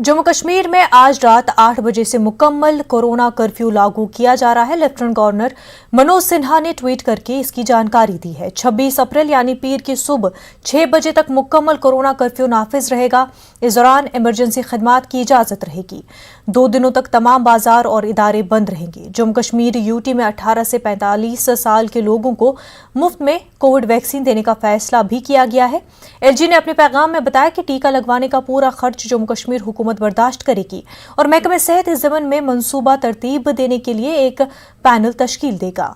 जम्मू कश्मीर में आज रात 8 बजे से मुकम्मल कोरोना कर्फ्यू लागू किया जा रहा है। लेफ्टिनेंट गवर्नर मनोज सिन्हा ने ट्वीट करके इसकी जानकारी दी है। 26 अप्रैल यानी पीर की सुबह 6 बजे तक मुकम्मल कोरोना कर्फ्यू नाफिज रहेगा। इस दौरान इमरजेंसी खिदमात की इजाजत रहेगी। 2 दिनों तक तमाम बाजार और इदारे बंद रहेंगे। जम्मू कश्मीर यूटी में 18 से 45 साल के लोगों को मुफ्त में कोविड वैक्सीन देने का फैसला भी किया गया है। एलजी ने अपने पैगाम में बताया कि टीका लगवाने का पूरा खर्च जम्मू कश्मीर हुकूमत बर्दाश्त करेगी और महकमे सेहत इस ज़मन में मंसूबा तरतीब देने के लिए एक पैनल तश्कील देगा।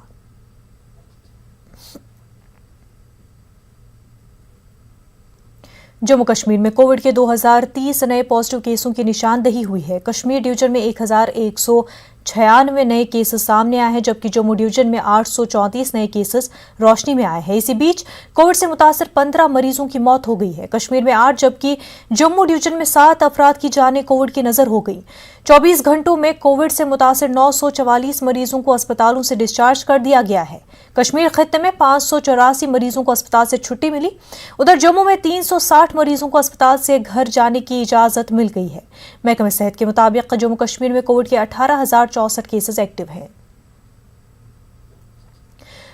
जम्मू कश्मीर में कोविड के 2030 नए पॉजिटिव केसों की निशानदही हुई है। कश्मीर डिवीजन में 1196 नए केसेस सामने आए हैं, जबकि जम्मू डिवीजन में 834 नए केसेस रोशनी में आए हैं। इसी बीच कोविड से मुतासर 15 मरीजों की मौत हो गई है। कश्मीर में 8 जबकि जम्मू डिवीजन में 7 अफराद की जानें कोविड की नजर हो गई। 24 घंटों में कोविड से मुतासर 944 मरीजों को अस्पतालों से डिस्चार्ज कर दिया गया है। कश्मीर खित्ते में 584 मरीजों को अस्पताल से छुट्टी मिली। उधर जम्मू में 360 मरीजों को अस्पताल से घर जाने की इजाजत मिल गई है। महकमे सेहत के मुताबिक जम्मू कश्मीर में कोविड के 18,064 केसेस एक्टिव हैं।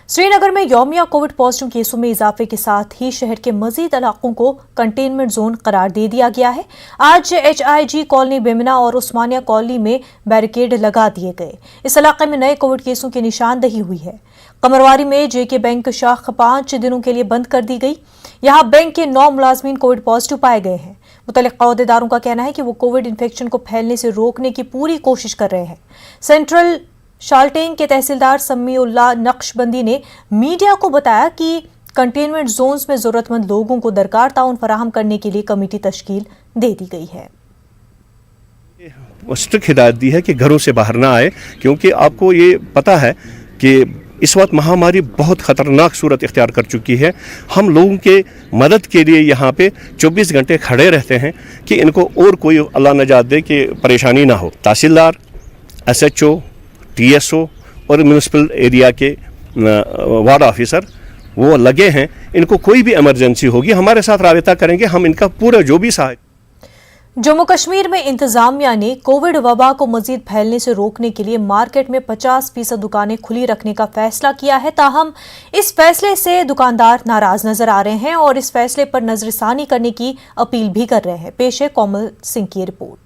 श्रीनगर में यौमिया कोविड पॉजिटिव केसों में इजाफे के साथ ही शहर के मजीद इलाकों को कंटेनमेंट जोन करार दे दिया गया है। आज HIG कॉलोनी बेमिना और उस्मानिया कॉलोनी में बैरिकेड लगा दिए गए। इस इलाके में नए कोविड केसों की निशानदही हुई है। कमरवारी में JK बैंक शाख 5 दिनों के लिए बंद कर दी गई। यहां बैंक के 9 मुलाजमीन कोविड पॉजिटिव पाए गए हैं। मुतल्लिक़ अहदेदारों का कहना है कि वो कोविड इन्फेक्शन को फैलने से रोकने की पूरी कोशिश कर रहे हैं। सेंट्रल शाल्टेन के तहसीलदार समीउल्लाह नक्शबंदी ने मीडिया को बताया कि कंटेनमेंट जोन्स में जरूरतमंद लोगों को दरकार ताउन फराहम करने के लिए कमेटी तश्कील दे दी गई है। स्ट्रिक्ट हिदायत दी है कि घरों से बाहर ना आए, क्योंकि आपको ये पता है कि इस वक्त महामारी बहुत ख़तरनाक सूरत इख्तियार कर चुकी है। हम लोगों के मदद के लिए यहाँ पे 24 घंटे खड़े रहते हैं कि इनको और कोई अल्लाह नजात दे कि परेशानी ना हो। तहसीलदार, SHO, TSO और म्यूनिसिपल एरिया के वार्ड ऑफिसर वो लगे हैं। इनको कोई भी इमरजेंसी होगी हमारे साथ राबिता करेंगे, हम इनका पूरा जो भी सहायता। जम्मू कश्मीर में इंतजामिया ने कोविड वबा को मजीद फैलने से रोकने के लिए मार्केट में 50% दुकानें खुली रखने का फैसला किया है। ताहम इस फैसले से दुकानदार नाराज नजर आ रहे हैं और इस फैसले पर नजरसानी करने की अपील भी कर रहे हैं। पेश है कोमल सिंह की रिपोर्ट।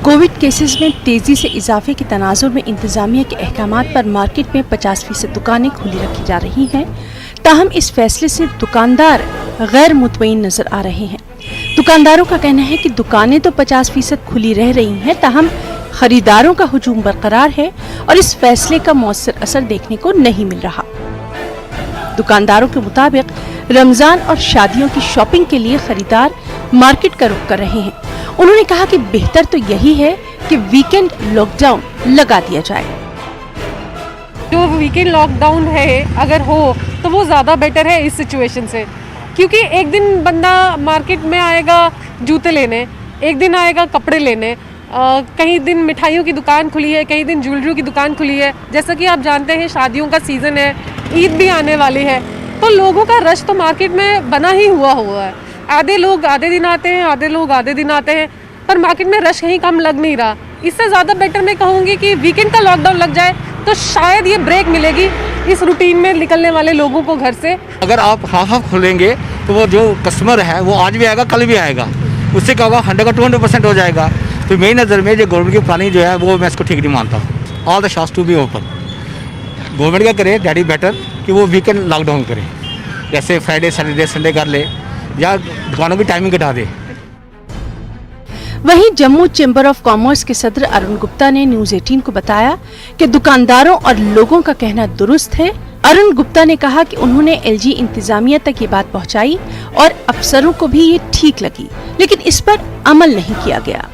कोविड केसेस में तेजी से इजाफे के तनाजुर में इंतजामिया के अहकामात पर मार्केट में 50% दुकानें खुली रखी जा रही हैं। ताहम इस फैसले से दुकानदार गैर मुतमईन नजर आ रहे हैं। दुकानदारों का कहना है कि दुकानें तो 50% खुली रह रही हैं, ताहम खरीदारों का हुजूम बरकरार है और इस फैसले का मौसर असर देखने को नहीं मिल रहा। दुकानदारों के मुताबिक रमजान और शादियों की शॉपिंग के लिए खरीदार मार्केट का रुख कर रहे हैं। उन्होंने कहा कि बेहतर तो यही है कि वीकेंड लॉकडाउन लगा दिया जाए। जो वीकेंड लॉकडाउन है अगर हो तो वो ज़्यादा बेटर है इस सिचुएशन से, क्योंकि एक दिन बंदा मार्केट में आएगा जूते लेने, एक दिन आएगा कपड़े लेने, कहीं दिन मिठाइयों की दुकान खुली है, कहीं दिन ज्वेलरी की दुकान खुली है। जैसा कि आप जानते हैं शादियों का सीज़न है, ईद भी आने वाली है, तो लोगों का रश तो मार्केट में बना ही हुआ है। आधे लोग आधे दिन आते हैं, आधे लोग आधे दिन आते हैं, पर मार्केट में रश कहीं कम लग नहीं रहा। इससे ज़्यादा बेटर मैं कहूँगी कि वीकेंड का लॉकडाउन लग जाए तो शायद ये ब्रेक मिलेगी इस रूटीन में निकलने वाले लोगों को घर से। अगर आप हाफ खोलेंगे तो वो जो कस्टमर है वो आज भी आएगा, कल भी आएगा, उससे क्या होगा 100 का 200% हो जाएगा। तो मेरी नज़र में जो गवर्नमेंट की प्लानिंग जो है वो मैं इसको ठीक नहीं मानता। All the shops to be open. Government क्या करे, दैट इज बेटर कि वो वीकेंड लॉकडाउन करे, जैसे फ्राइडे सैटरडे संडे कर ले या दुकानों की टाइमिंग घटा दे। वहीं जम्मू चैम्बर ऑफ कॉमर्स के सदर अरुण गुप्ता ने न्यूज़ 18 को बताया कि दुकानदारों और लोगों का कहना दुरुस्त है। अरुण गुप्ता ने कहा कि उन्होंने LG इंतजामिया तक ये बात पहुंचाई और अफसरों को भी ये ठीक लगी, लेकिन इस पर अमल नहीं किया गया।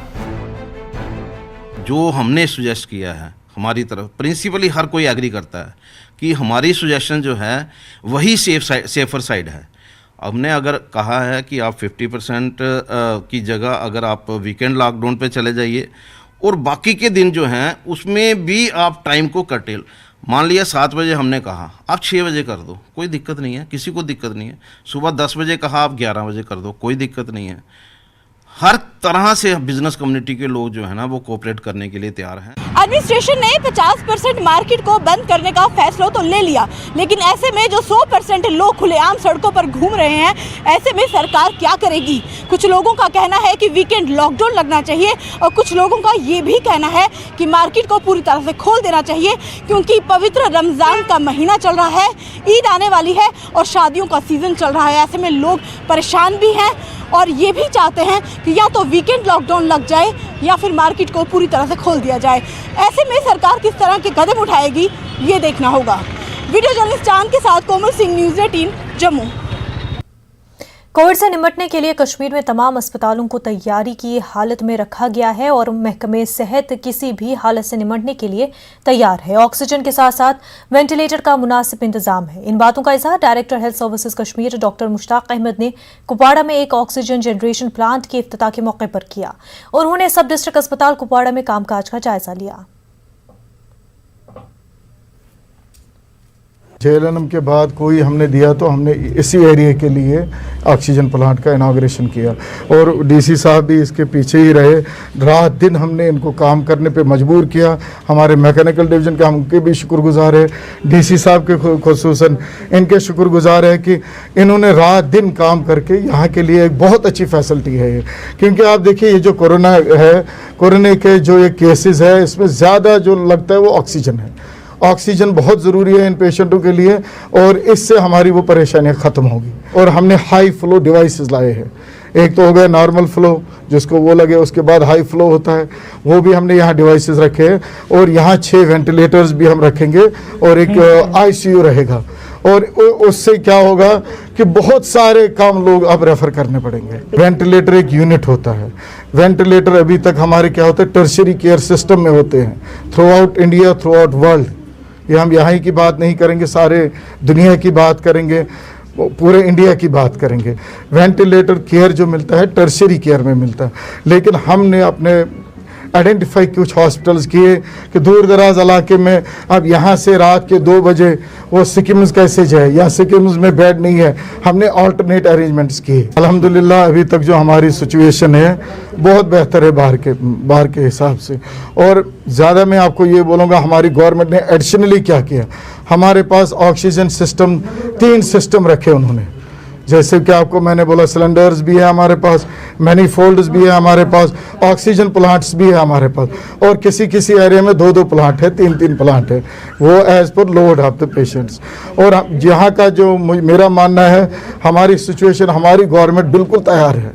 जो हमने सुजेस्ट किया है हमारी तरफ, प्रिंसिपली हर कोई एग्री करता है कि हमारी सुजेशन जो है वही सेफर साइड है। हमने अगर कहा है कि आप 50% की जगह अगर आप वीकेंड लॉकडाउन पे चले जाइए और बाकी के दिन जो हैं उसमें भी आप टाइम को कर्टेल, मान लिया 7 बजे हमने कहा आप 6 बजे कर दो, कोई दिक्कत नहीं है, किसी को दिक्कत नहीं है। सुबह 10 बजे कहा आप 11 बजे कर दो, कोई दिक्कत नहीं है। हर तरह से बिजनेस कम्युनिटी के लोग जो है ना वो कोऑपरेट करने के लिए तैयार हैं। एडमिनिस्ट्रेशन ने 50% मार्केट को बंद करने का फैसला तो ले लिया, लेकिन ऐसे में जो 100% लोग खुलेआम सड़कों पर घूम रहे हैं, ऐसे में सरकार क्या करेगी? कुछ लोगों का कहना है कि वीकेंड लॉकडाउन लगना चाहिए और कुछ लोगों का ये भी कहना है कि मार्केट को पूरी तरह से खोल देना चाहिए, क्योंकि पवित्र रमज़ान का महीना चल रहा है, ईद आने वाली है और शादियों का सीज़न चल रहा है। ऐसे में लोग परेशान भी हैं और ये भी चाहते हैं कि या तो वीकेंड लॉकडाउन लग जाए या फिर मार्केट को पूरी तरह से खोल दिया जाए। ऐसे में सरकार किस तरह के कदम उठाएगी ये देखना होगा। वीडियो जर्नलिस्ट चांद के साथ कोमल सिंह, न्यूज़ 18 जम्मू। कोविड से निपटने के लिए कश्मीर में तमाम अस्पतालों को तैयारी की हालत में रखा गया है और महकमे सेहत किसी भी हालत से निपटने के लिए तैयार है। ऑक्सीजन के साथ साथ वेंटिलेटर का मुनासिब इंतजाम है। इन बातों का इजहार director health services Kashmir doctor Mushtaq Ahmad ने कुपवाड़ा में एक ऑक्सीजन जनरेशन प्लांट के इफ्तिताह के मौके पर किया। उन्होंने सब डिस्ट्रिक्ट अस्पताल कुपवाड़ा में कामकाज का जायजा लिया। JLNM के बाद कोई हमने दिया तो हमने इसी एरिया के लिए ऑक्सीजन प्लांट का इनाग्रेशन किया और DC साहब भी इसके पीछे ही रहे। रात दिन हमने इनको काम करने पे मजबूर किया। हमारे मैकेनिकल डिवीज़न के हम उनके भी शुक्रगुजार है, DC साहब के खुसूसन इनके शुक्रगुजार है कि इन्होंने रात दिन काम करके यहाँ के लिए एक बहुत अच्छी फैसिलिटी है ये। क्योंकि आप देखिए ये जो कोरोना है, कोरोना के जो ये केसेस है इसमें ज़्यादा जो लगता है वो ऑक्सीजन है। ऑक्सीजन बहुत ज़रूरी है इन पेशेंटों के लिए और इससे हमारी वो परेशानियां ख़त्म होगी। और हमने हाई फ्लो डिवाइसेस लाए हैं। एक तो हो गया नॉर्मल फ्लो जिसको वो लगे, उसके बाद हाई फ्लो होता है, वो भी हमने यहाँ डिवाइसेस रखे हैं और यहाँ 6 वेंटिलेटर्स भी हम रखेंगे और एक ICU रहेगा। और उससे क्या होगा कि बहुत सारे काम लोग अब रेफ़र करने पड़ेंगे। वेंटिलेटर एक यूनिट होता है। वेंटिलेटर अभी तक हमारे क्या होते हैं टर्शियरी केयर सिस्टम में होते हैं through out India, through out world. ये हम यहाँ की बात नहीं करेंगे, सारे दुनिया की बात करेंगे, पूरे इंडिया की बात करेंगे। वेंटिलेटर केयर जो मिलता है टर्शियरी केयर में मिलता है, लेकिन हमने अपने आइडेंटिफाई कुछ हॉस्पिटल्स किए कि दूर दराज इलाके में अब यहाँ से रात के 2 बजे वो सिक्किम्स कैसे जाए या सिक्किम्स में बेड नहीं है, हमने ऑल्टरनेट अरेंजमेंट्स किए। अल्हम्दुलिल्लाह अभी तक जो हमारी सिचुएशन है बहुत बेहतर है बाहर के हिसाब से। और ज़्यादा मैं आपको ये बोलूँगा हमारी गवर्नमेंट ने एडिशनली क्या किया, हमारे पास ऑक्सीजन सिस्टम 3 सिस्टम रखे उन्होंने। जैसे कि आपको मैंने बोला सिलेंडर्स भी है हमारे पास, मैनीफोल्ड्स भी है हमारे पास, ऑक्सीजन प्लांट्स भी है हमारे पास और किसी एरिया में 2-2 प्लांट है, 3-3 प्लांट है, वो as per load of the patients. और यहाँ का जो मेरा मानना है हमारी सिचुएशन, हमारी गवर्नमेंट बिल्कुल तैयार है।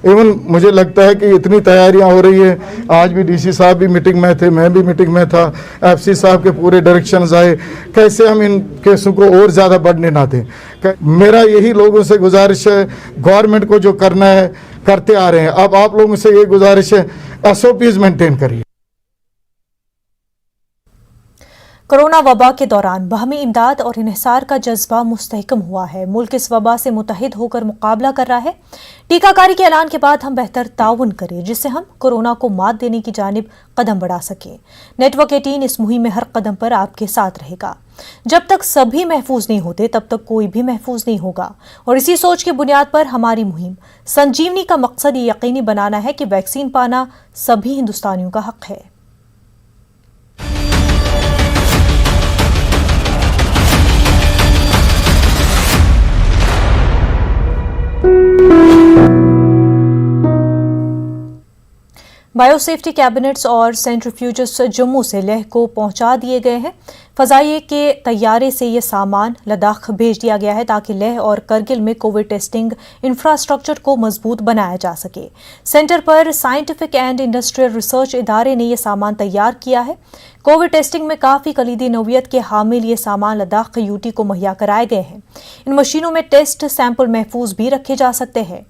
इवन मुझे लगता है कि इतनी तैयारियां हो रही है, आज भी DC साहब भी मीटिंग में थे, मैं भी मीटिंग में था, FC साहब के पूरे डायरेक्शंस आए कैसे हम इन केसों को और ज़्यादा बढ़ने ना दें। मेरा यही लोगों से गुजारिश है, गवर्नमेंट को जो करना है करते आ रहे हैं, अब आप लोगों से ये गुजारिश है SOPs मेंटेन करिए। कोरोना वबा के दौरान बाहमी इमदाद और इन्हिसार का जज्बा मुस्तहकम हुआ है। मुल्क इस वबा से मुत्तहिद होकर मुकाबला कर रहा है। टीकाकारी के ऐलान के बाद हम बेहतर ताउन करें जिससे हम कोरोना को मात देने की जानिब कदम बढ़ा सकें। नेटवर्क 18 इस मुहिम में हर कदम पर आपके साथ रहेगा। जब तक सभी महफूज नहीं होते तब तक कोई भी महफूज नहीं होगा और इसी सोच की बुनियाद पर हमारी मुहिम संजीवनी का मकसद ये यकीनी बनाना है कि वैक्सीन पाना सभी हिंदुस्तानियों का हक है। बायोसेफ्टी कैबिनेट्स और सेंट्रीफ्यूजेस जम्मू से लेह को पहुंचा दिए गए हैं। फ़ज़ाइये के तैयारे से ये सामान लद्दाख भेज दिया गया है ताकि लेह और करगिल में कोविड टेस्टिंग इंफ्रास्ट्रक्चर को मजबूत बनाया जा सके। सेंटर पर साइंटिफिक एंड इंडस्ट्रियल रिसर्च इदारे ने यह सामान तैयार किया है। कोविड टेस्टिंग में काफ़ी कलीदी नौयत के हामिल ये सामान लद्दाख यूटी को मुहैया कराए गए हैं। इन मशीनों में टेस्ट सैंपल महफूज भी रखे जा सकते हैं।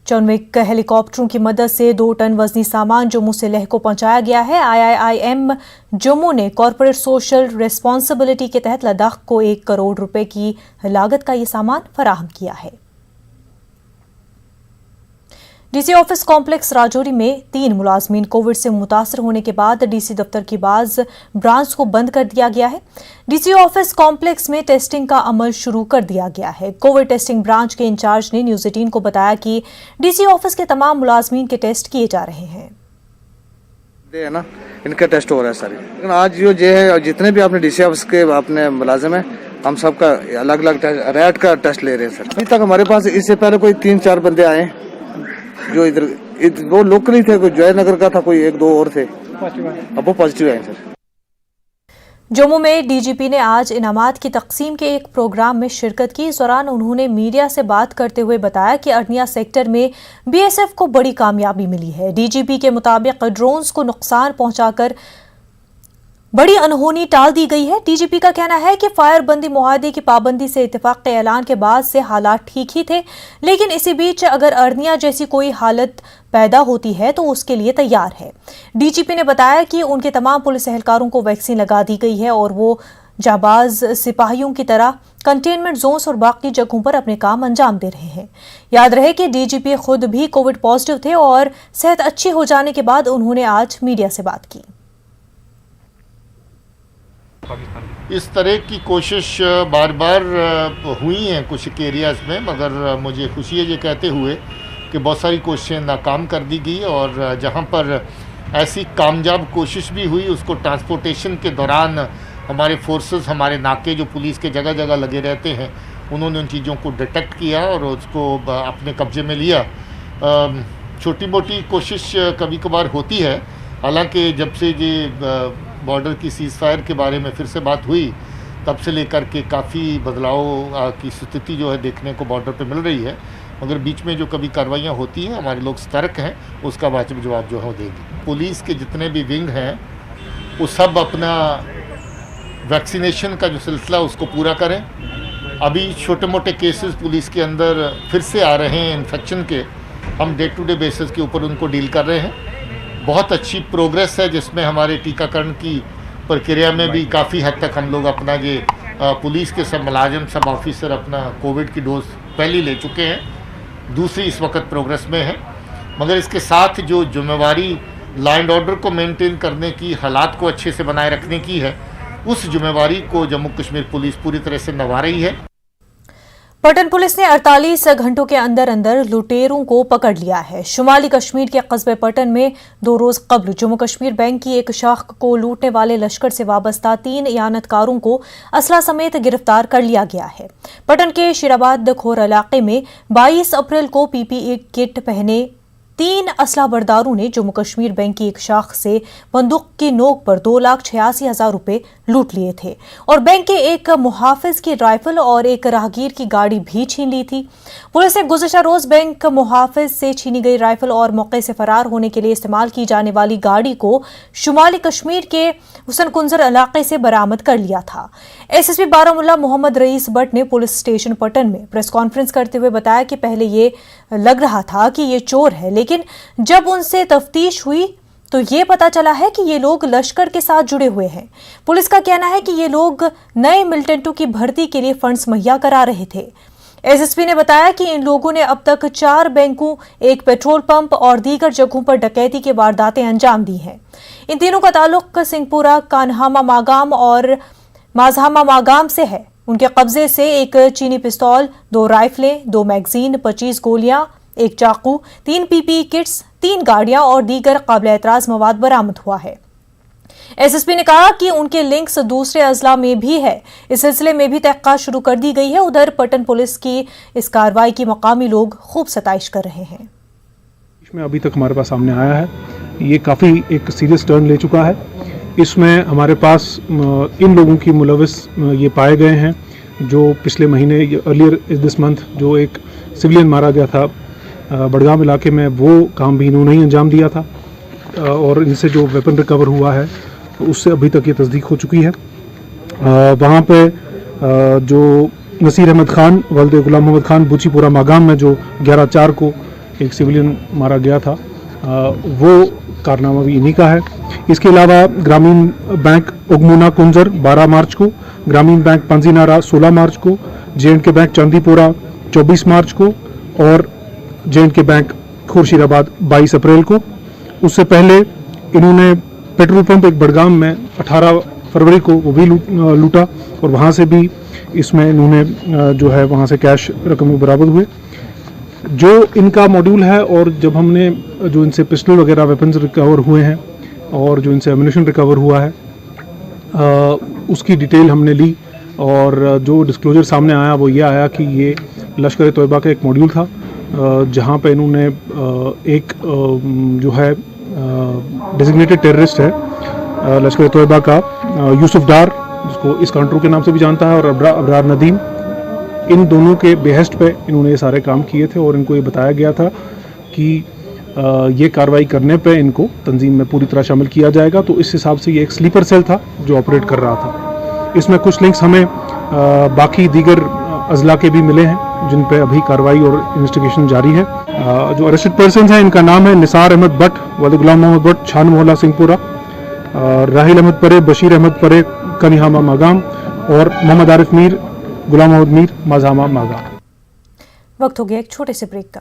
चौनविक हेलीकॉप्टरों की मदद से 2 टन वजनी सामान जम्मू से लेह को पहुंचाया गया है। IIIM जम्मू ने कॉर्पोरेट सोशल रिस्पॉन्सिबिलिटी के तहत लद्दाख को 1 करोड़ रुपए की लागत का ये सामान फराहम किया है। डीसी ऑफिस कॉम्प्लेक्स राजौरी में 3 मुलाजमीन कोविड से मुतासर होने के बाद डीसी दफ्तर की बाज ब्रांच को बंद कर दिया गया है। डीसी ऑफिस कॉम्प्लेक्स में टेस्टिंग का अमल शुरू कर दिया गया है। कोविड टेस्टिंग ब्रांच के इंचार्ज ने न्यूज 18 को बताया कि डीसी ऑफिस के तमाम मुलाजमीन के टेस्ट किए जा रहे हैं। है ना, इनका टेस्ट हो रहा है सारे। लेकिन आज जो है जितने भी आपने डीसी ऑफिस के अपने मुलाजिम है, हम सबका अलग अलग रैट का टेस्ट ले रहे हैं सर। अभी तक हमारे पास इससे पहले कोई 3-4 बंदे आए जो इधर वो लोकल ही थे, कोई जयनगर का था, कोई 1-2 और थे, अब वो पॉजिटिव आए सर। जम्मू में डीजीपी ने आज इनामात की तकसीम के एक प्रोग्राम में शिरकत की। इस दौरान उन्होंने मीडिया से बात करते हुए बताया कि अरनिया सेक्टर में बीएसएफ को बड़ी कामयाबी मिली है। डीजीपी के मुताबिक ड्रोन्स को नुकसान पहुंचाकर बड़ी अनहोनी टाल दी गई है। डीजीपी का कहना है कि फायरबंदी मुआहदे की पाबंदी से इत्तेफाक के ऐलान के बाद से हालात ठीक ही थे, लेकिन इसी बीच अगर अरनिया जैसी कोई हालत पैदा होती है तो उसके लिए तैयार है। डीजीपी ने बताया कि उनके तमाम पुलिस एहलकारों को वैक्सीन लगा दी गई है और वो जाबाज सिपाहियों की तरह कंटेनमेंट जोन्स और बाकी जगहों पर अपने काम अंजाम दे रहे हैं। याद रहे कि डीजीपी खुद भी कोविड पॉजिटिव थे और सेहत अच्छी हो जाने के बाद उन्होंने आज मीडिया से बात की। इस तरह की कोशिश बार बार हुई हैं कुछ एरियाज़ में, मगर मुझे खुशी है ये कहते हुए कि बहुत सारी कोशिशें नाकाम कर दी गई और जहां पर ऐसी कामयाब कोशिश भी हुई उसको ट्रांसपोर्टेशन के दौरान हमारे फोर्सेस, हमारे नाके जो पुलिस के जगह जगह लगे रहते हैं, उन्होंने उन चीज़ों को डिटेक्ट किया और उसको अपने कब्जे में लिया। छोटी मोटी कोशिश कभी कभार होती है, हालांकि जब से ये बॉर्डर की सीज़ फायर के बारे में फिर से बात हुई तब से लेकर के काफ़ी बदलाव की स्थिति जो है देखने को बॉर्डर पे मिल रही है, मगर बीच में जो कभी कार्रवाइयाँ होती हैं हमारे लोग सतर्क हैं, उसका वाजिब जवाब जो है वो देंगे। पुलिस के जितने भी विंग हैं वो सब अपना वैक्सीनेशन का जो सिलसिला उसको पूरा करें। अभी छोटे मोटे केसेस पुलिस के अंदर फिर से आ रहे हैं इन्फेक्शन के, हम डे टू डे बेसिस के ऊपर उनको डील कर रहे हैं। बहुत अच्छी प्रोग्रेस है जिसमें हमारे टीकाकरण की प्रक्रिया में भी काफ़ी हद तक हम लोग अपना ये पुलिस के सब मुलाजिम, सब ऑफिसर अपना कोविड की डोज पहले ले चुके हैं, दूसरी इस वक्त प्रोग्रेस में है। मगर इसके साथ जो जिम्मेवारी लॉ एंड ऑर्डर को मेंटेन करने की, हालात को अच्छे से बनाए रखने की है, उस जिम्मेवारी को जम्मू कश्मीर पुलिस पूरी तरह से निभा रही है। पटन पुलिस ने 48 घंटों के अंदर अंदर लुटेरों को पकड़ लिया है। शुमाली कश्मीर के कस्बे पटन में 2 रोज कबल जम्मू कश्मीर बैंक की एक शाख को लूटने वाले लश्कर से वाबस्ता 3 इयानतकारों को असला समेत गिरफ्तार कर लिया गया है। पटन के शिराबाद खोर इलाके में 22 अप्रैल को पीपीई किट पहने 3 असला बरदारों ने जम्मू कश्मीर बैंक की एक शाख से बंदूक की नोक पर 2,86,000 रुपए लूट लिए थे और बैंक के एक मुहाफिज की राइफल और एक राहगीर की गाड़ी भी छीन ली थी। पुलिस ने गुज़श्ता रोज बैंक मुहाफिज से छीनी गई राइफल और मौके से फरार होने के लिए इस्तेमाल की जाने वाली गाड़ी को शुमाली कश्मीर के हुसन कुंजर इलाके से बरामद कर लिया था। एसएसपी बारामुल्ला मोहम्मद रईस बट ने पुलिस स्टेशन पटन में प्रेस कॉन्फ्रेंस करते हुए बताया कि पहले ये लग रहा था कि ये चोर है, लेकिन जब उनसे तफ्तीश हुई तो ये पता चला है कि ये लोग लश्कर के साथ जुड़े हुए हैं। पुलिस का कहना है कि ये लोग नए मिलिटेंटों की भर्ती के लिए फंड्स मुहैया करा रहे थे। एसएसपी ने बताया कि इन लोगों ने अब तक 4 बैंकों, 1 पेट्रोल पंप और दीगर जगहों पर डकैती की वारदातें अंजाम दी हैं। इन तीनों का ताल्लुक सिंहपुरा, कान्हामा मागाम और माजहामा मागाम से है। उनके कब्जे से एक चीनी पिस्तौल, 2 राइफलें, 2 मैगजीन, 25 गोलियां, 1 चाकू, 3 पीपीई किट्स, 3 गाड़ियां और दीगर काबिल एतराज मवाद बरामद हुआ है। एसएसपी ने कहा कि उनके लिंक्स दूसरे अजला में भी है। इस सिलसिले में भी तहकीकात शुरू कर दी गई है। उधर पटन पुलिस की इस कार्रवाई की मकामी लोग खूब सताइश कर रहे हैं। इसमें अभी तक हमारे पास सामने आया है, ये काफ़ी एक सीरियस टर्न ले चुका है। इसमें हमारे पास इन लोगों की मुलविस ये पाए गए हैं जो पिछले महीने अर्लियर दिस मंथ जो एक सिविलियन मारा गया था बड़गाम इलाके में, वो काम भी इन्होंने ही अंजाम दिया था और इनसे जो वेपन रिकवर हुआ है उससे अभी तक ये तस्दीक हो चुकी है। वहाँ पे जो नसीर अहमद खान वल्द गुलाम मोहम्मद खान बुचीपुरा मागाम में जो 11/4 को एक सिविलियन मारा गया था, वो कारनामा भी इन्हीं का है। इसके अलावा ग्रामीण बैंक उगमुना कुंजर 12 मार्च को, ग्रामीण बैंक पंजीनारा 16 मार्च को, JNK बैंक चांदीपुरा 24 मार्च को और JNK बैंक खुर्शीदाबाद 22 अप्रैल को। उससे पहले इन्होंने पेट्रोल पंप एक बड़गाम में 18 फरवरी को वो भी लूटा और वहाँ से भी इसमें इन्होंने जो है वहाँ से कैश रकम बरामद हुए। जो इनका मॉड्यूल है और जब हमने जो इनसे पिस्टल वगैरह वेपन्स रिकवर हुए हैं और जो इनसे एम्यूनिशन रिकवर हुआ है उसकी डिटेल हमने ली और जो डिस्क्लोजर सामने आया वो ये आया कि ये लश्कर तोयबा का एक मॉड्यूल था जहाँ पे इन्होंने एक जो है डेजिग्नेटेड टेररिस्ट है लश्कर तोयबा का यूसुफ डार, जिसको इस कंट्रो के नाम से भी जानता है, और अबरार नदीम, इन दोनों के बेहस्ट पे इन्होंने ये सारे काम किए थे और इनको ये बताया गया था कि ये कार्रवाई करने पे इनको तंजीम में पूरी तरह शामिल किया जाएगा। तो इस हिसाब से ये एक स्लीपर सेल था जो ऑपरेट कर रहा था। इसमें कुछ लिंक्स हमें बाकी दीगर अजला के भी मिले हैं जिन पे अभी कार्रवाई और इन्वेस्टिगेशन जारी है। जो अरेस्टेड पर्सन हैं इनका नाम है निसार अहमद भट्ट, वालिद गुलाम मोहम्मद भट्ट, छान मोहल्ला सिंहपुरा, राहिल अहमद परे, बशीर अहमद परे, कनिहामा मागाम और मोहम्मद आरिफ मीर, गुलाम मोहम्मद मीर, माजामा मागाम। वक्त हो गया एक छोटे से ब्रेक का।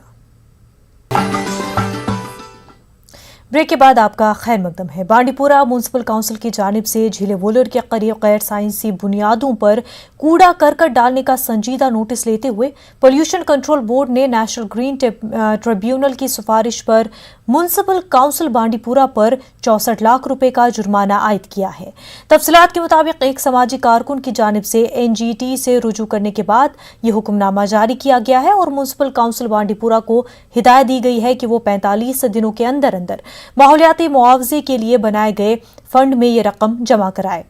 ब्रेक के बाद आपका खैर मकदम है। बांडीपुरा म्यूनसिपल काउंसिल की जानिब से झीले वोलर के करीब गैर साइंसी बुनियादों पर कूड़ा करकट डालने का संजीदा नोटिस लेते हुए पोल्यूशन कंट्रोल बोर्ड ने नेशनल ग्रीन ट्रिब्यूनल की सिफारिश पर म्यूनसिपल काउंसिल बांडीपुरा पर 64 लाख रुपए का जुर्माना आयद किया है। तफसीलात के मुताबिक एक समाजी कारकुन की जानिब से NGT से रुजू करने के बाद ये हुक्मनामा जारी किया गया है और म्यूनसिपल काउंसिल बांडीपुरा को हिदायत दी गई है कि वो 45 दिनों के अंदर अंदर माहौलियाती मुआवजे के लिए बनाए गए फंड में ये रकम जमा कराए।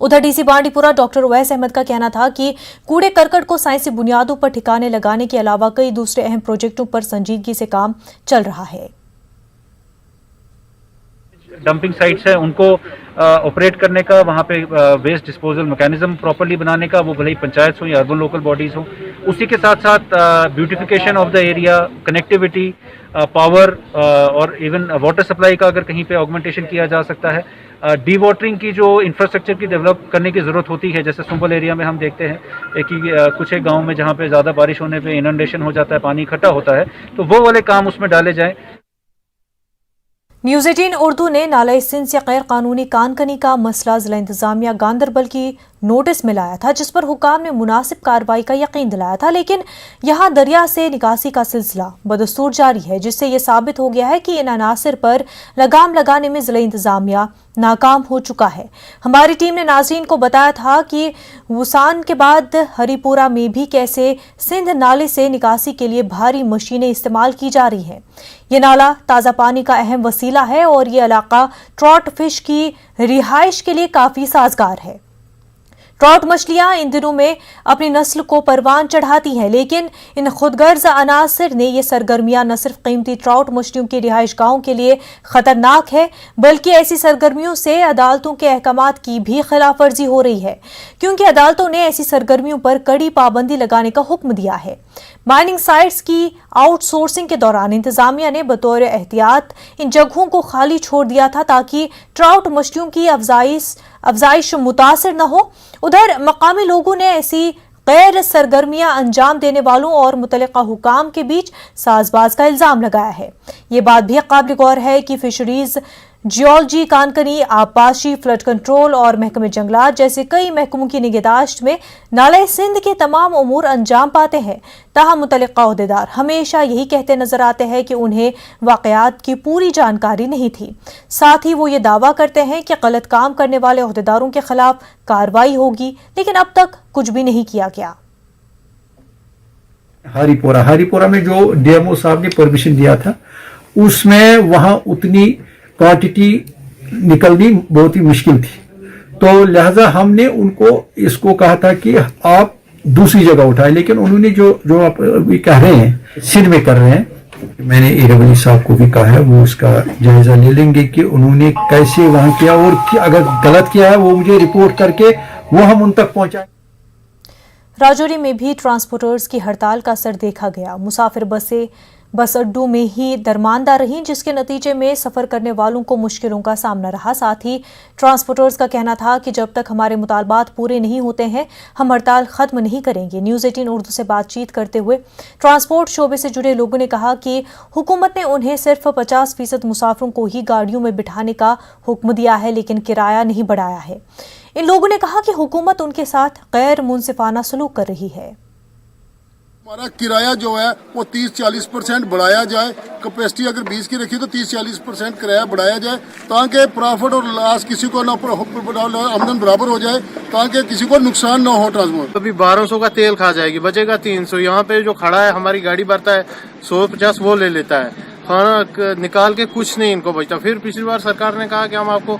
उधर DC बांडीपुरा डॉक्टर उवैस अहमद का कहना था कि कूड़े करकट को साइंसी बुनियादों पर ठिकाने लगाने के अलावा कई दूसरे अहम प्रोजेक्टों पर संजीदगी से काम चल रहा है। डंपिंग साइट्स है उनको ऑपरेट करने का, वहाँ पे वेस्ट डिस्पोजल मैकेनिज्म प्रॉपर्ली बनाने का, वो भले ही पंचायत हो या अर्बन लोकल बॉडीज हो। उसी के साथ साथ beautification of the area, connectivity, power और इवन वाटर सप्लाई का अगर कहीं पे ऑगमेंटेशन किया जा सकता है। डी वाटरिंग की जो इंफ्रास्ट्रक्चर की डेवलप करने की ज़रूरत होती है, जैसे सुंबल एरिया में हम देखते हैं कि कुछ एक गाँव में जहाँ पे ज़्यादा बारिश होने पे इनंडेशन हो जाता है, पानी इकट्ठा होता है, तो वो वाले काम उसमें डाले जाएँ। न्यूज़ 18 उर्दू ने नाला सिंध से गैर कानूनी कानकनी का मसला जिला इंतजामिया गांदरबल की नोटिस में लाया था, जिस पर हुकाम ने मुनासिब कार्रवाई का यकीन दिलाया था, लेकिन यहाँ दरिया से निकासी का सिलसिला बदस्तूर जारी है, जिससे ये साबित हो गया है कि इन अनासर पर लगाम लगाने में जिला इंतजामिया नाकाम हो चुका है। हमारी टीम ने नाज़रीन को बताया था कि वुसान के बाद हरिपुरा में भी कैसे सिंध नाले से निकासी के लिए भारी मशीनें इस्तेमाल की जा रही हैं। ये नाला ताज़ा पानी का अहम वसीला है और ये इलाका ट्रॉट फिश की रिहाइश के लिए काफ़ी साजगार है। ट्रॉट मछलियां इन दिनों में अपनी नस्ल को परवान चढ़ाती हैं, लेकिन इन खुदगर्ज अनासर ने ये सरगर्मियां न सिर्फ कीमती ट्रॉट मछलियों की रिहाइशगाहों के लिए खतरनाक है, बल्कि ऐसी सरगर्मियों से अदालतों के अहकामात की भी खिलाफ वर्जी हो रही है, क्योंकि अदालतों ने ऐसी सरगर्मियों पर कड़ी पाबंदी लगाने का हुक्म दिया है। माइनिंग साइट्स की आउटसोर्सिंग के दौरान इंतजामिया ने बतौर एहतियात इन जगहों को खाली छोड़ दिया था ताकि ट्राउट मछलियों की अफजाइश मुतासिर न हो। उधर मकामी लोगों ने ऐसी गैर सरगर्मियां अंजाम देने वालों और मुतल्लिका हुकाम के बीच साजबाज का इल्जाम लगाया है। ये बात भी काबिल गौर है कि फिशरीज, जियोलॉजी, कानकनी, आबपाशी, फ्लड कंट्रोल और महकमे जंगलात जैसे कई महकमों की निगहदाश्त में नाला सिंध के तमाम उमूर अंजाम पाते हैं। ताहम मुतल्लिका ओहदेदार हमेशा यही कहते नजर आते हैं कि उन्हें वाकयात की पूरी जानकारी नहीं थी। साथ ही वो ये दावा करते हैं कि गलत काम करने वाले ओहदेदारों के खिलाफ कार्रवाई होगी, लेकिन अब तक कुछ भी नहीं किया गया। हरिपुरा में जो डीएमओ साहब ने परमिशन दिया था, उसमें वहां उतनी क्वांटिटी निकलनी बहुत ही मुश्किल थी, तो लिहाजा हमने उनको इसको कहा था कि आप दूसरी जगह उठाए, लेकिन उन्होंने जो आप अभी कह रहे हैं सिंध में कर रहे हैं, मैंने AWE साहब को भी कहा है वो उसका जायजा ले लेंगे कि उन्होंने कैसे वहां किया और अगर गलत किया है वो मुझे रिपोर्ट करके वो हम उन तक पहुंचाएं। राजौरी में भी ट्रांसपोर्टर्स की हड़ताल का असर देखा गया। मुसाफिर बसें बस अड्डों में ही दरमानदा रहीं, जिसके नतीजे में सफर करने वालों को मुश्किलों का सामना रहा। साथ ही ट्रांसपोर्टर्स का कहना था कि जब तक हमारे मुतालबात पूरे नहीं होते हैं हम हड़ताल खत्म नहीं करेंगे। न्यूज़ 18 उर्दू से बातचीत करते हुए ट्रांसपोर्ट शोबे से जुड़े लोगों ने कहा कि हुकूमत ने उन्हें सिर्फ 50% मुसाफिरों को ही गाड़ियों में बिठाने का हुक्म दिया है, लेकिन किराया नहीं बढ़ाया है। इन लोगों ने कहा कि हुकूमत उनके साथ गैर मुनसिफाना सलूक कर रही है। हमारा किराया जो है वो 30-40% बढ़ाया जाए। कैपेसिटी अगर 20 की रखी तो 30-40% किराया बढ़ाया जाए, ताकि प्रॉफिट और लॉस किसी को ना आमदन बराबर हो जाए, ताकि किसी को नुकसान ना हो। ट्रांसपोर्ट अभी 1200 का तेल खा जाएगी, बचेगा 300। यहाँ पे जो खड़ा है हमारी गाड़ी भरता है 150 वो ले लेता है, खाना निकाल के कुछ नहीं इनको बचता। फिर पिछली बार सरकार ने कहा कि हम आपको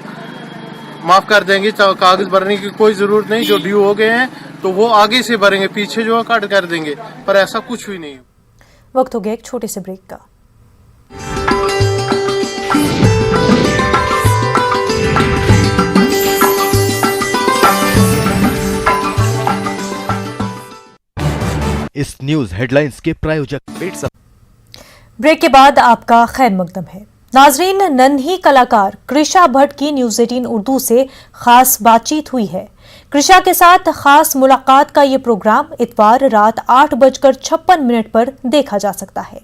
माफ कर देंगे, कागज भरने की कोई जरूरत नहीं, जो ड्यू हो गए हैं तो वो आगे से भरेंगे, पीछे जो है कट कर देंगे, पर ऐसा कुछ भी नहीं। वक्त हो गया एक छोटे से ब्रेक का। इस न्यूज हेडलाइंस के प्रायोजक ब्रेक के बाद आपका खैर मकदम है। नाजरीन, नन्ही कलाकार कृषा भट्ट की न्यूज़ 18 उर्दू से खास बातचीत हुई है। कृषा के साथ खास मुलाकात का ये प्रोग्राम इतवार रात 8:56 पर देखा जा सकता है।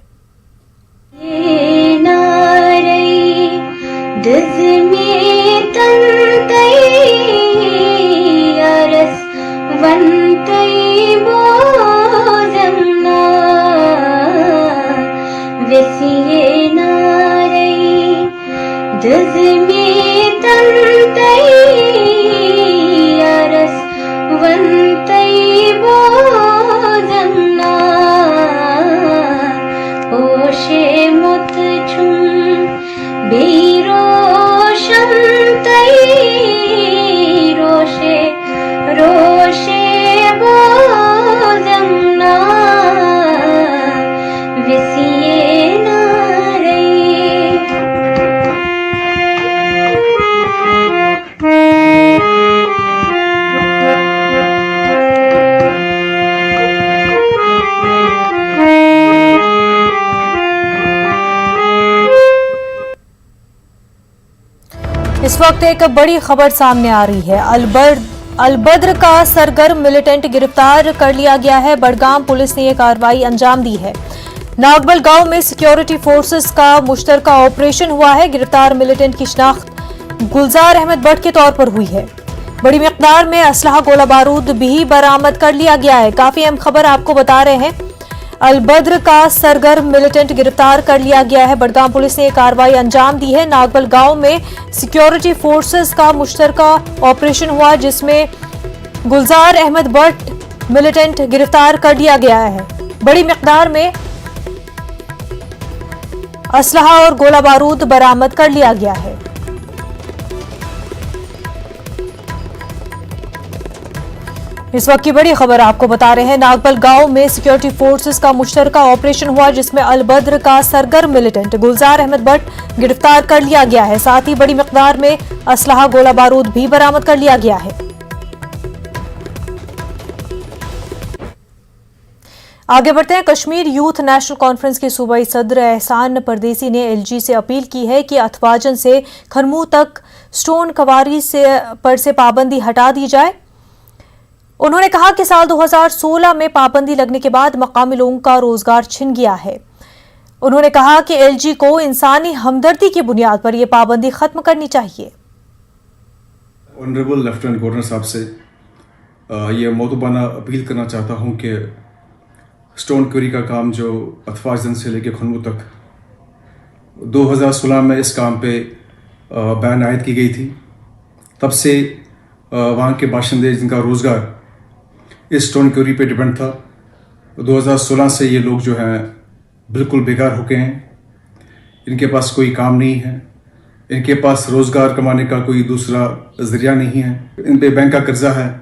इस वक्त एक बड़ी खबर सामने आ रही है। अलबद्र का सरगर्म मिलिटेंट गिरफ्तार कर लिया गया है। बडगाम पुलिस ने यह कार्रवाई अंजाम दी है। नागबल गांव में सिक्योरिटी फोर्सेस का मुश्तरका ऑपरेशन हुआ है। गिरफ्तार मिलिटेंट की शिनाख्त गुलजार अहमद भट्ट के तौर पर हुई है। बड़ी मिकदार में असलहा गोला बारूद भी बरामद कर लिया गया है। काफी अहम खबर आपको बता रहे हैं। अलबद्र का सरगर्म मिलिटेंट गिरफ्तार कर लिया गया है। बडगाम पुलिस ने कार्रवाई अंजाम दी है। नागबल गांव में सिक्योरिटी फोर्सेस का मुश्तरका ऑपरेशन हुआ, जिसमें गुलजार अहमद भट्ट मिलिटेंट गिरफ्तार कर लिया गया है। बड़ी मिकदार में असलहा और गोला बारूद बरामद कर लिया गया है। इस वक्त की बड़ी खबर आपको बता रहे हैं। नागबल गांव में सिक्योरिटी फोर्सेस का मुश्तरका ऑपरेशन हुआ, जिसमें अलबद्र का सरगर्म मिलिटेंट गुलजार अहमद भट्ट गिरफ्तार कर लिया गया है। साथ ही बड़ी मिकदार में असलहा गोला बारूद भी बरामद कर लिया गया है। आगे बढ़ते हैं। कश्मीर यूथ नेशनल कॉन्फ्रेंस के सूबाई सदर एहसान परदेसी ने एलजी से अपील की है कि अथवाजन से खरमू तक स्टोन कवारी से पाबंदी हटा दी जाए। उन्होंने कहा कि साल 2016 में पाबंदी लगने के बाद मकामी लोगों का रोजगार छिन गया है। उन्होंने कहा कि एलजी को इंसानी हमदर्दी की बुनियाद पर यह पाबंदी खत्म करनी चाहिए। ऑनरेबल लेफ्टिनेंट गवर्नर साहब से ये मोतबाना अपील करना चाहता हूं कि स्टोन क्वेरी का काम जो अथवाजन से लेकर खनमू तक 2016 में इस काम पे बैन आयद की गई थी। तब से वहाँ के बाशिंदे जिनका रोज़गार इस स्टोन क्वेरी पे डिपेंड था, 2016 से ये लोग जो हैं बिल्कुल बेकार हो गए हैं। इनके पास कोई काम नहीं है, इनके पास रोज़गार कमाने का कोई दूसरा ज़रिया नहीं है। इन पे बैंक का कर्जा है,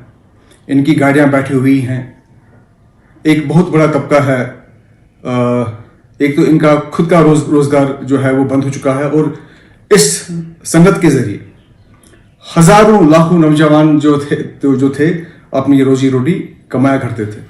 इनकी गाड़ियाँ बैठी हुई हैं। एक बहुत बड़ा तबका है, एक तो इनका खुद का रोज़गार जो है वो बंद हो चुका है, और इस संगत के ज़रिए हज़ारों लाखों नौजवान जो थे अपनी रोजी रोटी कमाया करते थे।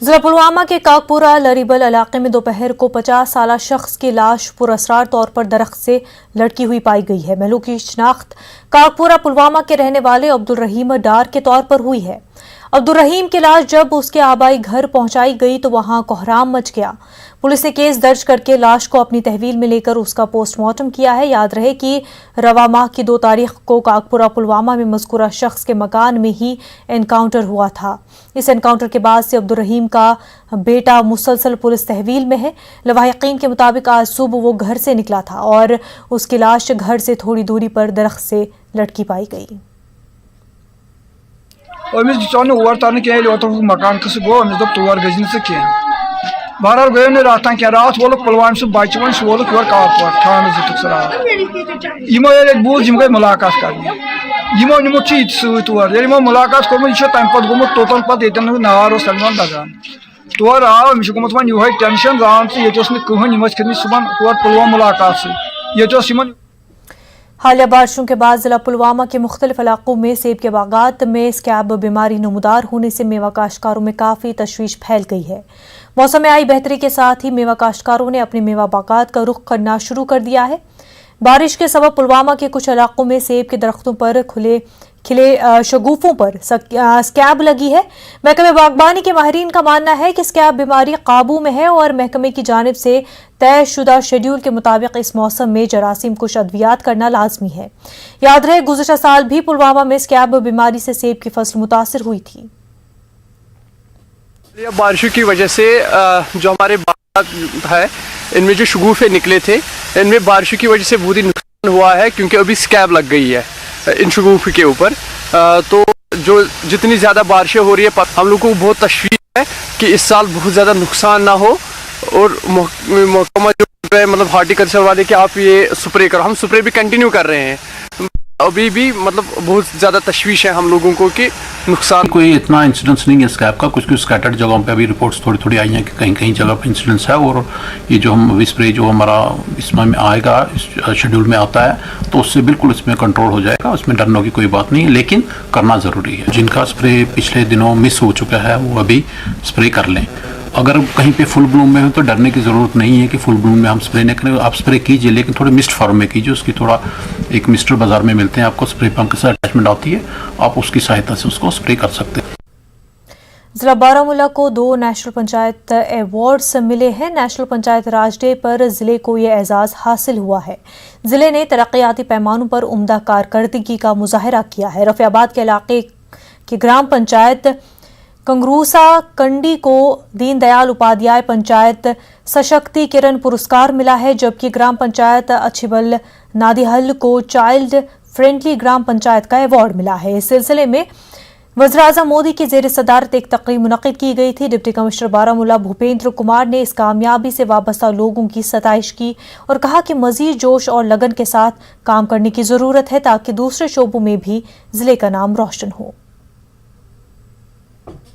जिला पुलवामा के काकपुरा लरीबल इलाके में दोपहर को 50 साला शख्स की लाश पुरअसरार तौर पर दरख्त से लटकी हुई पाई गई है। महलू की शिनाख्त काकपुरा पुलवामा के रहने वाले अब्दुल रहीम डार के तौर पर हुई है। अब्दुल रहीम की लाश जब उसके आबाई घर पहुंचाई गई तो वहां कोहराम मच गया। पुलिस ने केस दर्ज करके लाश को अपनी तहवील में लेकर उसका पोस्टमार्टम किया है। याद रहे कि रवा माह की 2 तारीख को काकपुरा पुलवामा में मज़कूरा शख्स के मकान में ही एनकाउंटर हुआ था। इस एनकाउंटर के बाद से अब्दुल रहीम का बेटा मुसलसल पुलिस तहवील में है। लवाहिकीन के मुताबिक आज सुबह वो घर से निकला था और उसकी लाश घर से थोड़ी दूरी पर दरख्त से लटकी पाई गई। मकान गो तौर गजन से कह बहरहाल गो ना रात क्या रात वोल पुलवाम से बच्चे वो सोल योर काकपुर थाना जुतुक सह रात यमो बूझ गई मुलाकात कर यमो निमुत तौर मुलाकात कोर्मुत तम पे गोमुत तोतन पे नार सलमान दगान तौर आव अमिस गोमुत वो यह टेंशन रान से ये कहन खित सुबह तौर पुलवामा मुलाकात से ये हालिया बारिशों के बाद जिला पुलवामा के मुख्तलिफ इलाकों में सेब के बागात में स्कैब बीमारी नमूदार होने से मेवा काश्तकारों में काफ़ी तशवीश फैल गई है। मौसम में आई बेहतरी के साथ ही मेवा काश्तकारों ने अपने मेवा बागात का रुख करना शुरू कर दिया है। बारिश के सबब पुलवामा के कुछ इलाकों में सेब के दरख्तों पर खिले शगुफों पर स्कैब लगी है। महकमे बागबानी के माहिरीन का मानना है कि स्कैब बीमारी काबू में है और महकमे की जानिब से तयशुदा शेड्यूल के मुताबिक इस मौसम में जरासीम कुश अद्वियात करना लाजमी है। याद रहे गुज़श्ता साल भी पुलवामा में स्कैब बीमारी से सेब की फसल मुतासिर हुई थी। बारिशों की वजह से जो हमारे बागात है इनमें जो शगुफे निकले थे इनमें बारिशों की वजह से बहुत ही नुकसान हुआ है, क्योंकि अभी स्कैब लग गई है इन शगुफ के ऊपर। तो जो जितनी ज़्यादा बारिशें हो रही है हम लोगों को बहुत तशवीश है कि इस साल बहुत ज़्यादा नुकसान ना हो और महकमा जो मतलब हार्टिकल्चर वाले कि आप ये स्प्रे करो, हम स्प्रे भी कंटिन्यू कर रहे हैं। अभी भी मतलब बहुत ज़्यादा तशवीश है हम लोगों को कि नुकसान। कोई इतना इंसिडेंस नहीं है स्कैब का, कुछ स्कैटर्ड जगहों पे अभी रिपोर्ट्स थोड़ी थोड़ी आई हैं कि कहीं कहीं जगह पे इंसिडेंस है। और ये जो हम अभी स्प्रे जो हमारा इसमें आएगा इस शेड्यूल में आता है तो उससे बिल्कुल इसमें कंट्रोल हो जाएगा, उसमें डरने की कोई बात नहीं है, लेकिन करना ज़रूरी है। जिनका स्प्रे पिछले दिनों मिस हो चुका है वो अभी स्प्रे कर लें। अगर कहीं पे फुल ब्लूम में हो तो डरने की ज़रूरत नहीं है कि फुल ब्लूम में हम स्प्रे नहीं करें। आप स्प्रे कीजिए लेकिन थोड़े मिस्ट फॉर्म में कीजिए। उसकी थोड़ा एक मिस्टर बाज़ार में मिलते हैं, आपको स्प्रे पंप के साथ अटैचमेंट आती है, आप उसकी सहायता से उसको स्प्रे कर सकते हैं। जिला बारामूला को 2 नेशनल पंचायत अवार्ड्स मिले हैं। नेशनल पंचायत राज डे पर जिले को ये एजाज़ हासिल हुआ है। जिले ने तरक्याती पैमानों पर उम्दा कारकर्दगी का मुजाहरा किया है। रफ़ियाबाद के इलाके की ग्राम पंचायत कंगरूसा कंडी को दीनदयाल उपाध्याय पंचायत सशक्तिकरण पुरस्कार मिला है, जबकि ग्राम पंचायत अच्छीबल नादिहल को चाइल्ड फ्रेंडली ग्राम पंचायत का अवार्ड मिला है। इस सिलसिले में वज़ीर-ए-आज़म मोदी की ज़ेर सदारत एक तकरीब मुनक़िद की गई थी। डिप्टी कमिश्नर बारामूला भूपेंद्र कुमार ने इस कामयाबी से वाबस्ता लोगों की सताइश की और कहा कि मज़ीद जोश और लगन के साथ काम करने की ज़रूरत है ताकि दूसरे शोबों में भी ज़िले का नाम रोशन हो।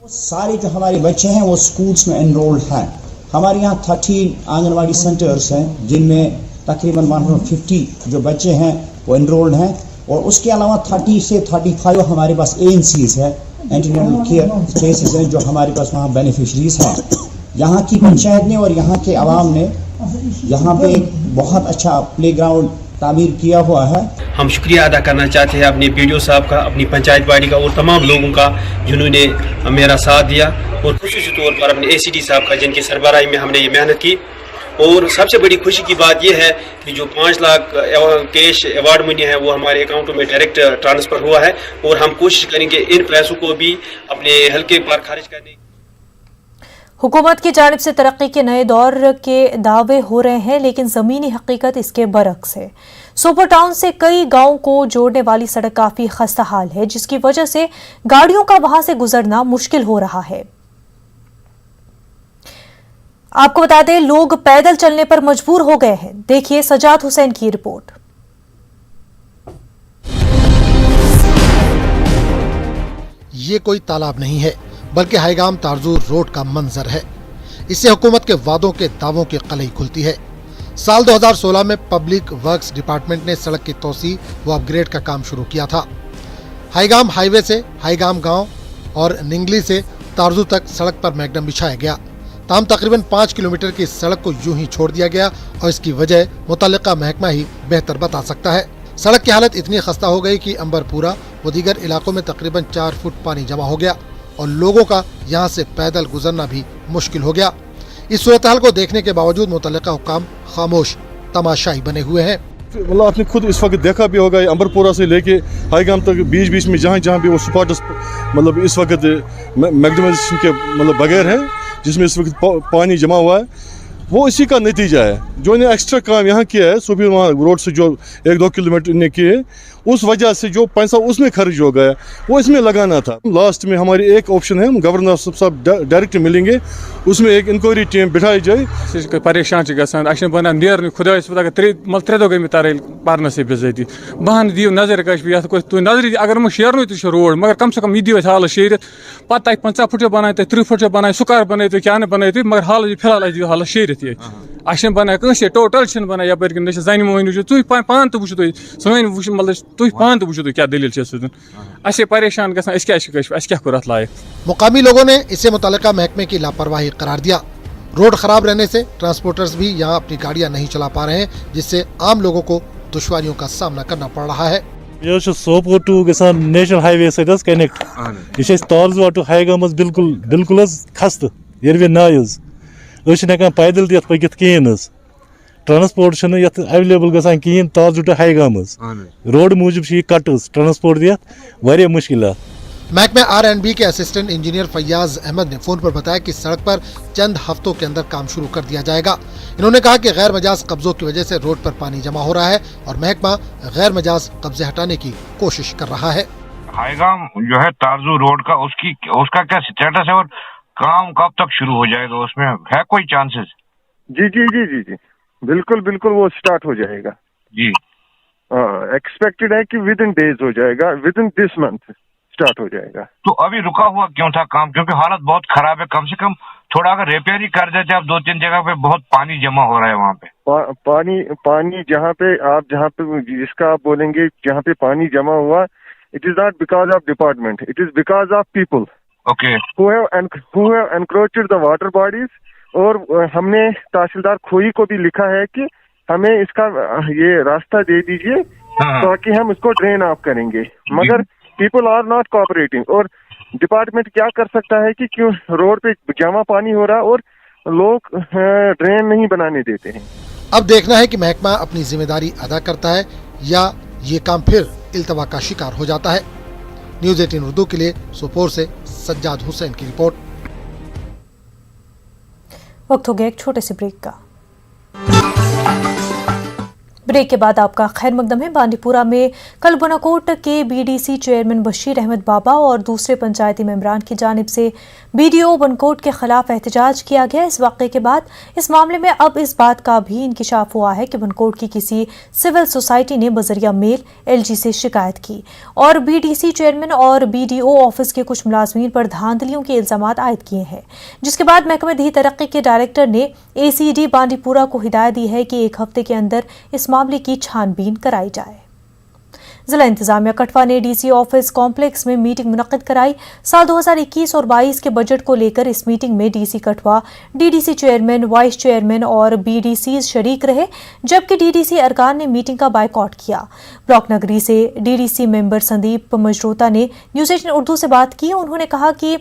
सारे जो हमारे बच्चे हैं वो स्कूल्स में एनरोल्ड हैं। हमारे यहाँ 13 आंगनवाड़ी सेंटर्स हैं जिनमें तकरीबन 150 जो बच्चे हैं वो एनरोल्ड हैं और उसके अलावा 30 से 35 हमारे पास ANCs है, एंटीनेटल केयर स्पेसेस हैं, जो हमारे पास वहाँ बेनिफिशरीज हैं। यहाँ की पंचायत ने और यहाँ के आवाम ने यहाँ पे एक बहुत अच्छा प्लेग्राउंड तामीर किया हुआ है। हम शुक्रिया अदा करना चाहते हैं अपने BDO साहब का, अपनी पंचायत बाड़ी का और तमाम लोगों का जिन्होंने मेरा साथ दिया और खुसूसी तौर पर अपने ACD साहब का जिनकी सरबराही में हमने ये मेहनत की। और सबसे बड़ी खुशी की बात यह है कि जो 5 लाख कैश अवार्ड मनी है वो हमारे अकाउंटों में डायरेक्ट ट्रांसफ़र हुआ है और हम कोशिश करेंगे इन पैसों को भी अपने हल्के पर खारिज करने। हुकूमत की जानिब से तरक्की के नए दौर के दावे हो रहे हैं, लेकिन ज़मीनी हकीकत इसके बरक्स है। सुपर टाउन से कई गांवों को जोड़ने वाली सड़क काफ़ी खस्ता हाल है, जिसकी वजह से गाड़ियों का वहां से गुजरना मुश्किल हो रहा है। आपको बता दें, लोग पैदल चलने पर मजबूर हो गए हैं। देखिए सजाद हुसैन की रिपोर्ट। ये कोई तालाब नहीं है बल्कि हाईगाम तारजूर रोड का मंजर है। इससे हुकूमत के वादों के दावों की कलई खुलती है। साल 2016 में पब्लिक वर्क्स डिपार्टमेंट ने सड़क की तोसी व अपग्रेड का काम शुरू किया था। हाईगाम हाईवे से हाईगाम गांव और निंगली से तारजू तक सड़क पर मैग्डम बिछाया गया। ताहम तकरीबन 5 किलोमीटर की सड़क को यूं ही छोड़ दिया गया और इसकी वजह मुतल्लिका महकमा ही बेहतर बता सकता है। सड़क की हालत इतनी खस्ता हो गई कि अंबरपुरा व दीगर इलाकों में तकरीबन 4 फुट पानी जमा हो गया और लोगों का यहाँ से पैदल गुजरना भी मुश्किल हो गया। इस सूरत हाल को देखने के बावजूद मुतल्लिका हुक्काम खामोश तमाशाई बने हुए हैं। मतलब आपने खुद इस वक्त देखा भी होगा, अंबरपुरा से लेके हाईगाम तक बीच बीच में जहाँ भी वो स्पॉट्स मतलब इस वक्त मैग्डमाइजेशन के मतलब बगैर है, जिसमें इस वक्त पानी जमा हुआ है, वो इसी का नतीजा है। जो इन्हें एक्स्ट्रा काम यहाँ किया है सुबह वहाँ रोड से जो 1-2 किलोमीटर इन्हें किए, उस वजह से जो पैसा उसमें खर्च हो गया वो इसमें लगाना था। लास्ट में हमारी एक ऑप्शन है, हम गवर्नर साहब डायरेक्ट मिलेंगे, उसमें एक इंक्वायरी टीम बिठाई जाए। परेशान गसान बना नेर खुदा त्रे दो गई तार पारन से बेजती बहन दियो नजर तुम नजर अगर हम शेरन रोड, मगर कम से कम यह दियो हाल शेरित पे 50 फुट बनाए 30 फुट बनाए सुकार बनाए क्या बनाए मगर हाल फिलहाल दियो हाल शेरित ये बनाए कंसे टोटल बना यपर जन मोहन तुम पान तो वो सन वो मतलब तुम पान तो वो क्या दलील अस परेशान गसान क्या कोर अत लायक। मुकामी लोगों ने इसे मुतल्लिका महकमे की लापरवाही करार दिया। रोड खराब रहने से ट्रांसपोर्टर्स भी यहाँ अपनी गाड़ियाँ नहीं चला पा रहे हैं, जिससे आम लोगों को दुश्वारियों का सामना करना पड़ रहा है। यह सोपोर टू गसान नेशनल हाईवे सत कनेक्ट, यह तालजुआ टू हाईगाम बिल्कुल खस्त ये नायज हेकान पैदल तक पकित कहें, ट्रांसपोर्ट अवेलेबल गसान कहें तालजु टू हाईगाम रोड मूजूब कट ट्रांसपोर्ट दिया मुश्किल। महकमे R&B के असिस्टेंट इंजीनियर फैयाज अहमद ने फोन पर बताया कि सड़क पर चंद हफ्तों के अंदर काम शुरू कर दिया जाएगा। इन्होंने कहा कि गैर मजाज कब्जों की वजह से रोड पर पानी जमा हो रहा है और महकमा गैर मजाज कब्जे हटाने की कोशिश कर रहा है। हाईगाम जो है तारजू रोड का उसका क्या स्टेटस है और काम कब तक शुरू हो जाएगा, उसमें है कोई चांसेस? जी जी जी जी जी बिल्कुल बिल्कुल वो स्टार्ट हो जाएगा जी। एक्सपेक्टेड है कि विद इन डेज हो जाएगा, with in this month start हो जाएगा। तो अभी रुका हुआ क्यों था काम? क्योंकि हालत बहुत खराब है, कम से कम थोड़ा अगर रिपेयर ही कर देते। अब 2-3 जगह पे बहुत पानी जमा हो रहा है वहाँ पे। पानी जहाँ पे जिसका आप बोलेंगे जहाँ पे पानी जमा हुआ, it is not because of department, it is because of people who have encroached the water bodies। और हमने तहसीलदार खोई को भी लिखा है कि हमें इसका ये रास्ता दे दीजिए ताकि हम इसको ड्रेन ऑफ करेंगे, मगर पीपल आर नॉट कोऑपरेटिंग। और डिपार्टमेंट क्या कर सकता है कि क्यों रोड पे जमा पानी हो रहा है और लोग ड्रेन नहीं बनाने देते हैं। अब देखना है कि महकमा अपनी जिम्मेदारी अदा करता है या ये काम फिर इल्तवा का शिकार हो जाता है। न्यूज़ 18 उर्दू के लिए सोपोर से सज्जाद हुसैन की रिपोर्ट। वक्त हो गया एक छोटे से ब्रेक का। ब्रेक के बाद आपका खैर मकदम है। बांडीपुरा में कल बनाकोट के BDC चेयरमैन बशीर अहमद बाबा और दूसरे पंचायती मेंबरान की जानिब से BDO बनकोट के खिलाफ एहतजाज किया गया। इस वाक़े के बाद इस मामले में अब इस बात का भी इंकिशाफ हुआ है कि बनकोट की किसी सिविल सोसाइटी ने बजरिया मेल LG से शिकायत की और BDC चेयरमैन और BDO ऑफिस के कुछ मुलाजमीन पर धांधलियों के इल्जामात आयद किए हैं, जिसके बाद महकमे दी तरक्की के डायरेक्टर ने ACD बांडीपुरा को हिदायत दी है कि 1 हफ्ते के अंदर इस मामले की छानबीन कराई जाए। जिला इंतजामिया कठवा ने DC ऑफिस कॉम्प्लेक्स में मीटिंग मुनक्किद कराई। साल 2021 और 22 के बजट को लेकर इस मीटिंग में DC कठवा, DDC चेयरमैन, वाइस चेयरमैन और BDCs शरीक रहे, जबकि DDC अरकान ने मीटिंग का बायकॉट किया। ब्लॉक नगरी से DDC मेंबर संदीप मजरोता ने न्यूज़ 18 उर्दू से बात की। उन्होंने कहा कि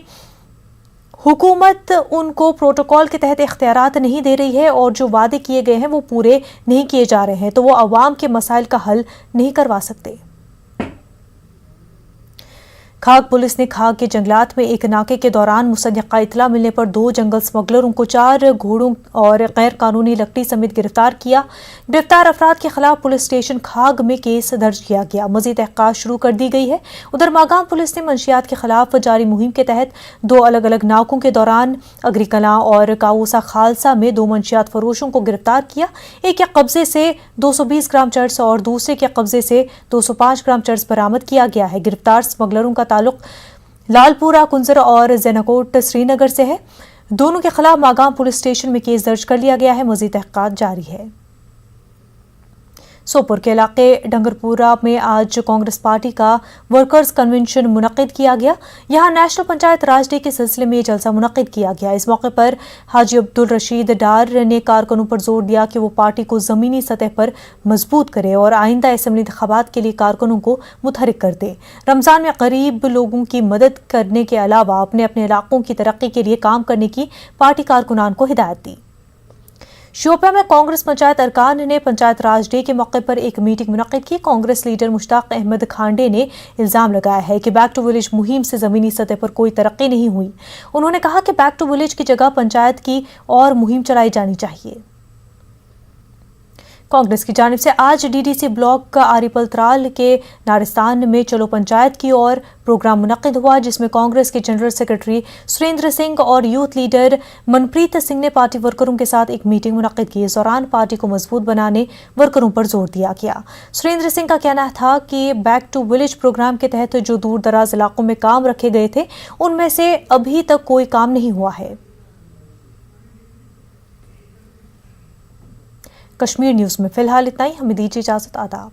हुकूमत उनको प्रोटोकॉल के तहत इख्तियारात नहीं दे रही है और जो वादे किए गए हैं वो पूरे नहीं किए जा रहे हैं, तो वो अवाम के मसाइल का हल नहीं करवा सकते। खाग पुलिस ने खाग के जंगलात में एक नाके के दौरान मुसद्दिक़ा इतला मिलने पर 2 जंगल स्मगलरों को 4 घोड़ों और गैर कानूनी लकड़ी समेत गिरफ्तार किया। गिरफ्तार अफराद के खिलाफ पुलिस स्टेशन खाग में केस दर्ज किया गया। मजीद तहक़ीक़ात शुरू कर दी गई है। उधर मागाम पुलिस ने मंशियात के खिलाफ जारी मुहिम के तहत 2 अलग अलग नाकों के दौरान अग्रिकला और काऊसा खालसा में 2 मंशियात फरोशों को गिरफ्तार किया। एक के कब्जे से 220 ग्राम चर्स और दूसरे के कब्जे से 205 ग्राम चर्स बरामद किया गया है। गिरफ्तार स्मगलरों का ताल्लुक लालपुरा, कुंजर और जैनाकोट श्रीनगर से है। दोनों के खिलाफ मागाम पुलिस स्टेशन में केस दर्ज कर लिया गया है। मजीद तहक़ीक़ात जारी है। सोपुर के इलाके डंगरपुरा में आज कांग्रेस पार्टी का वर्कर्स कन्वेंशन मुनक्किद किया गया। यहां नेशनल पंचायत राज डे के सिलसिले में जलसा मुनक्किद किया गया। इस मौके पर हाजी अब्दुल रशीद डार ने कारकुनों पर जोर दिया कि वो पार्टी को जमीनी सतह पर मजबूत करे और आइंदा असेंबली इंतखाबात के लिए कारकुनों को मुतहरिक कर दे। रमजान में गरीब लोगों की मदद करने के अलावा अपने अपने इलाकों की तरक्की के लिए काम करने की पार्टी कारकुनान को हिदायत दी। शोपियां में कांग्रेस पंचायत अरकान ने पंचायत राज डे के मौके पर एक मीटिंग मुनक्किद की। कांग्रेस लीडर मुश्ताक अहमद खांडे ने इल्जाम लगाया है कि बैक टू विलेज मुहिम से जमीनी सतह पर कोई तरक्की नहीं हुई। उन्होंने कहा कि बैक टू विलेज की जगह पंचायत की और मुहिम चलाई जानी चाहिए। कांग्रेस की जानिब से आज डीडीसी ब्लॉक का आरिपल त्राल के नारिस्तान में चलो पंचायत की ओर प्रोग्राम मुनक्किद हुआ, जिसमें कांग्रेस के जनरल सेक्रेटरी सुरेंद्र सिंह और यूथ लीडर मनप्रीत सिंह ने पार्टी वर्करों के साथ एक मीटिंग मुनक्किद की। इस दौरान पार्टी को मजबूत बनाने वर्करों पर जोर दिया गया। सुरेंद्र सिंह का कहना था कि बैक टू विलेज प्रोग्राम के तहत जो दूर दराज इलाकों में काम रखे गए थे उनमें से अभी तक कोई काम नहीं हुआ है। कश्मीर न्यूज़ में फिलहाल इतना ही। हमें दीजिए इजाजत। आदाब।